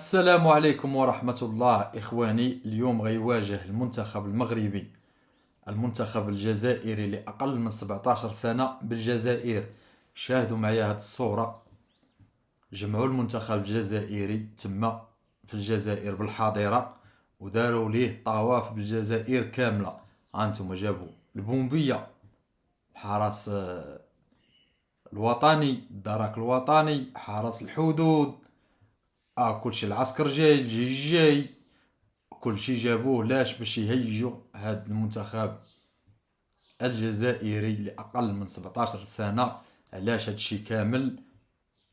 السلام عليكم ورحمة الله إخواني. اليوم غيواجه المنتخب المغربي المنتخب الجزائري لأقل من 17 سنة بالجزائر. شاهدوا معايا هاد الصورة. جمعوا المنتخب الجزائري تما في الجزائر بالحاضرة وداروا ليه طواف بالجزائر كاملة. هانتوما جابوا البومبية، الحرس الوطني، الدرك الوطني، حرس الحدود، كلشي، العسكر جاي، الجيش جاي، كلشي جابوه لاش باش يهيجوا هاد المنتخب الجزائري لأقل من 17 سنة. علاش هادشي كامل؟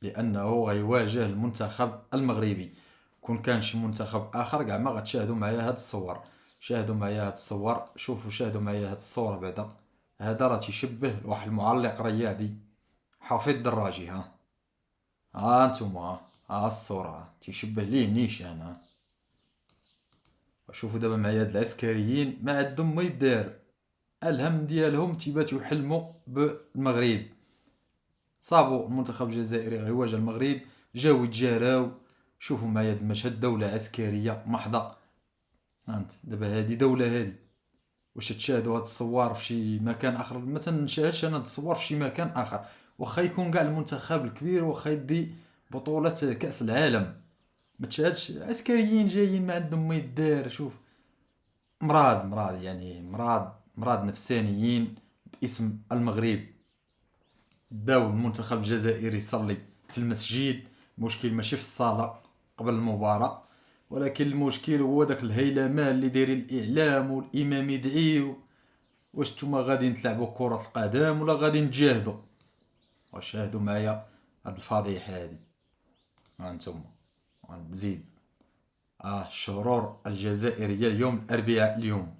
لأنه غيواجه المنتخب المغربي. كون كان شي منتخب آخر كاع ما غتشاهدوا معايا هاد الصور. شاهدوا معايا هاد الصور، شوفوا، شاهدوا معايا هاد الصورة بعدا. هذا راه تيشبه واحد المعلق رياضي، حفيظ دراجي. ها انتوما، ها الصورة تيشبه ليه نيشان. شوفوا دابا معايا هاد العسكريين ما عندهم ما يدار، الهم ديالهم تيباتو يحلموا بالمغرب. صابوا المنتخب الجزائري غيواجه المغرب، جاو يتجاراو. شوفوا معايا هاد المشهد، دولة عسكرية محضة. هانت دابا هادي دولة هادي. واش تشاهدوا هاد الصور في شي مكان اخر؟ ما تنشاهدش انا هاد الصور في شي مكان اخر، واخا يكون كاع المنتخب الكبير، واخا يدي بطولة كأس العالم، ما تشاهدش عسكريين جايين ما عندهم ما يدار. شوف، مراد يعني مراد نفسانيين باسم المغرب. داو المنتخب الجزائري يصلي في المسجد. المشكل ماشي في الصلاة قبل المباراة، ولكن المشكل هو داك الهيلمان اللي دايرين الاعلام والامام يدعيو. واش نتوما غادي تلعبوا كرة القدم ولا غادي نتجاهدوا؟ وشاهدوا معايا هاد الفضيحة هادي. ها نتوما تزيد. الشرور الجزائرية اليوم الأربعاء، اليوم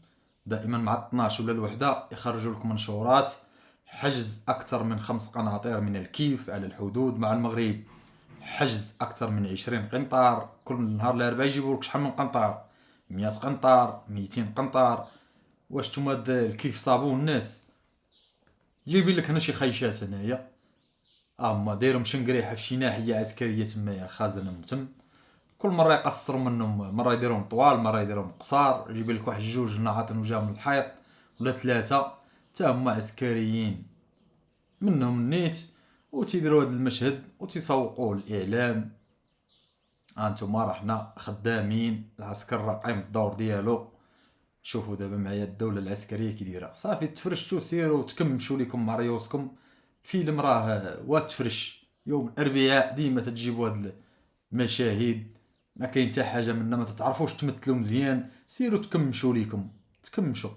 دائما مع 12 ولا الوحدة يخرجوا لكم منشورات حجز أكثر من 5 قناطير من الكيف على الحدود مع المغرب، حجز أكثر من 20 قنطار. كل نهار الأربعاء يجيبوا لك شحال من قنطار، 100 قنطار، 200 قنطار. واش نتوما الكيف صابوا الناس؟ جايبين لك هنا شي خيشات هنايا، هما دايرهم شنقريحة في شي ناحية عسكرية تمايا، خازنهم تم. كل مره يقصروا منهم، مره يديرهم طوال، مره يديرهم قصار، يجيب لك واحد جوج نعاطين وجا من الحيط ولا ثلاثه تا هما عسكريين منهم نيت، وتيديروا هذا المشهد وتيسوقوه الاعلام. انتم راه حنا خدامين، العسكر راه قايم الدور ديالو. شوفوا دابا معايا الدوله العسكريه كي دايره. صافي تفرشتوا، سيروا تكمشوا ليكم مع ريوسكم. الفيلم راه واتفرش. يوم الاربعاء ديما تجيبوا هاد المشاهد، ما كاين حتى حاجه منا ما تتعرفوش تمثلوا مزيان. سيروا تكمشوا ليكم، تكمشوا.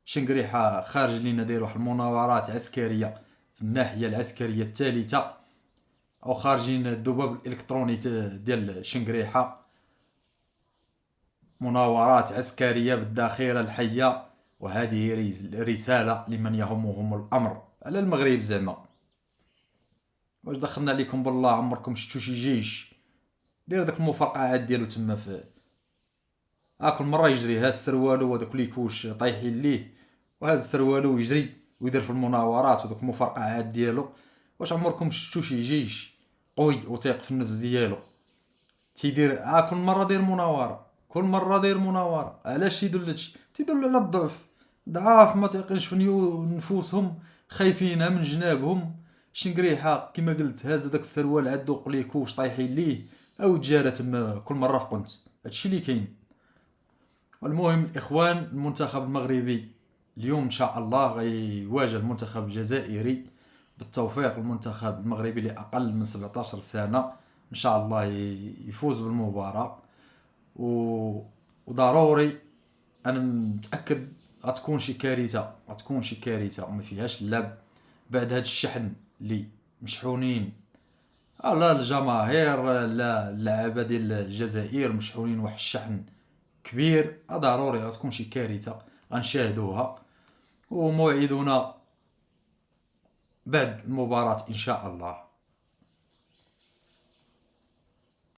شنقريحه خارج لينا داير واحد المناورات عسكريه في الناحيه العسكريه الثالثه، او خارجين الذباب الالكتروني ديال شنقريحه، مناورات عسكريه بالذاخره الحيه. وهذه رساله لمن يهمهم الامر على المغرب زعما. واش دخلنا عليكم بالله؟ عمركم شفتوا شي جيش داير داك المفرقعات ديالو تما في كل مره يجري، هاز السروالو وداك ليكوش طايحين ليه، وهاز السروالو يجري ويدير في المناورات ودوك المفرقعات ديالو. واش عمركم شفتوا شي جيش قوي وثيق في النفس ديالو تيدير كل مره داير مناوره، كل مره داير مناوره؟ علاش تيدل هادشي؟ تيدل على الضعف. ضعاف ما تيقينش في نفوسهم، خايفينها من جنابهم. شنقريحه كما قلت هاز داك السروال عندو قليكوش طايحين ليه، او تجارة تما كل مره في قنت. هادشي اللي كاين. والمهم الاخوان، المنتخب المغربي اليوم ان شاء الله غيواجه المنتخب الجزائري. بالتوفيق المنتخب المغربي لاقل من 17 سنه ان شاء الله يفوز بالمباراه. وضروري، انا متاكد غتكون شي كارثه، غتكون شي كارثه وما فيهاش اللعب بعد هاد الشحن اللي مشحونين. لا الجماهير لا اللعابه ديال الجزائر مشحونين واحد الشحن كبير. ضروري غتكون شي كارثه غنشاهدوها. وموعدنا بعد المباراة إن شاء الله.